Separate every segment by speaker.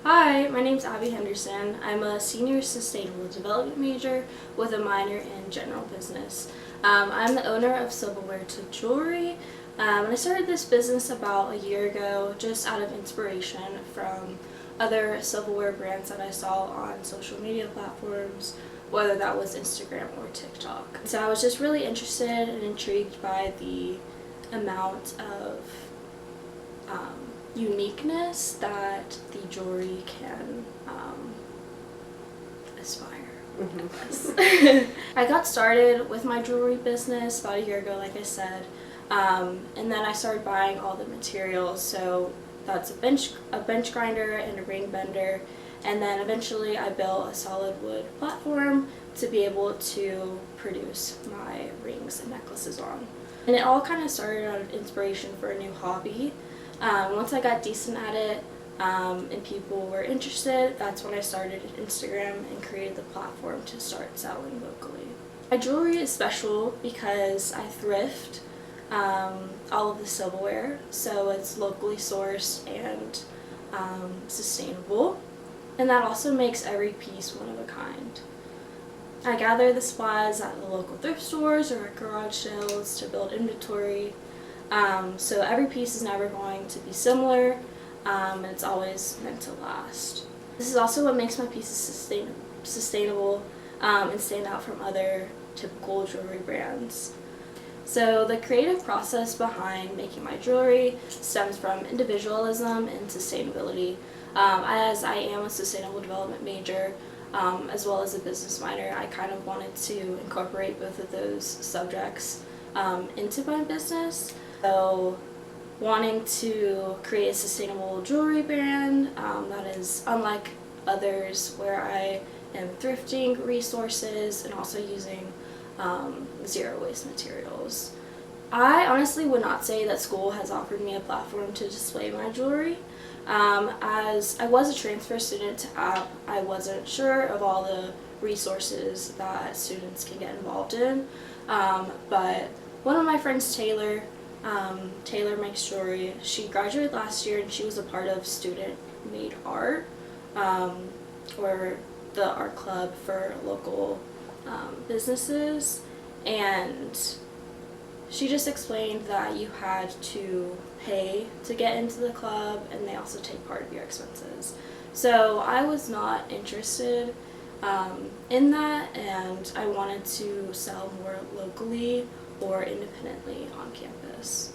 Speaker 1: Hi, my name's Abby Henderson. I'm a senior sustainable development major with a minor in general business. I'm the owner of Silverware To Jewelry, and I started this business about a year ago just out of inspiration from other silverware brands that I saw on social media platforms, whether that was Instagram or TikTok. So I was just really interested and intrigued by the amount of uniqueness that the jewelry can aspire. I got started with my jewelry business about a year ago, like I said, and then I started buying all the materials. So that's a bench grinder and a ring bender, and then eventually I built a solid wood platform to be able to produce my rings and necklaces on. And it all kind of started out of inspiration for a new hobby. Once I got decent at it and people were interested, that's when I started Instagram and created the platform to start selling locally. My jewelry is special because I thrift all of the silverware, so it's locally sourced and sustainable, and that also makes every piece one of a kind. I gather the supplies at the local thrift stores or at garage sales to build inventory. So every piece is never going to be similar, and it's always meant to last. This is also what makes my pieces sustainable and stand out from other typical jewelry brands. So the creative process behind making my jewelry stems from individualism and sustainability. As I am a sustainable development major, as well as a business minor, I kind of wanted to incorporate both of those subjects into my business. So wanting to create a sustainable jewelry brand that is unlike others, where I am thrifting resources and also using zero waste materials. I honestly would not say that school has offered me a platform to display my jewelry. As I was a transfer student to App, I wasn't sure of all the resources that students can get involved in, but one of my friends, Taylor makes jewelry. She graduated last year and she was a part of Student Made Art, or the art club for local businesses, and she just explained that you had to pay to get into the club, and they also take part of your expenses. So I was not interested in that, and I wanted to sell more locally or independently on campus.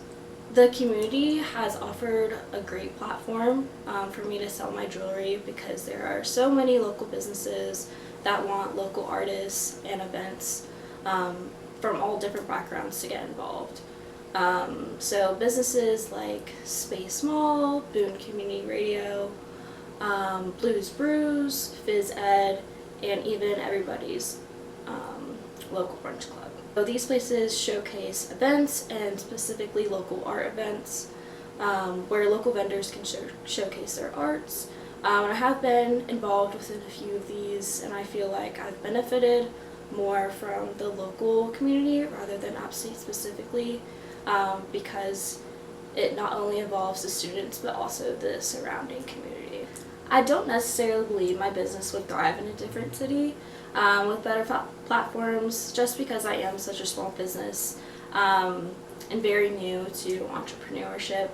Speaker 1: The community has offered a great platform for me to sell my jewelry because there are so many local businesses that want local artists and events from all different backgrounds to get involved. So businesses like Space Mall, Boone Community Radio, Blues Brews, Phys Ed, and even everybody's local brunch club. So these places showcase events, and specifically local art events, where local vendors can showcase their arts. I have been involved within a few of these, and I feel like I've benefited more from the local community rather than Upstate specifically, because it not only involves the students but also the surrounding community. I don't necessarily believe my business would thrive in a different city with better platforms, just because I am such a small business and very new to entrepreneurship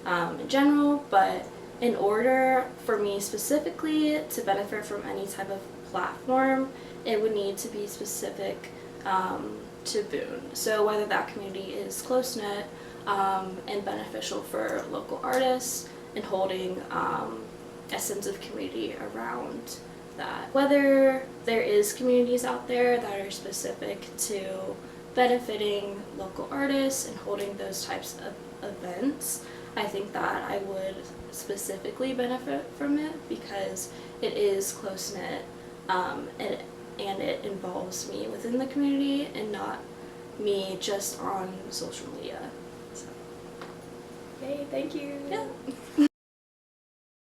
Speaker 1: in general. But in order for me specifically to benefit from any type of platform, it would need to be specific to Boone. So whether that community is close-knit and beneficial for local artists and holding a sense of community around that. Whether there is communities out there that are specific to benefiting local artists and holding those types of events, I think that I would specifically benefit from it because it is close-knit and it involves me within the community and not me just on social media. So,
Speaker 2: Hey, thank you.
Speaker 1: yeah.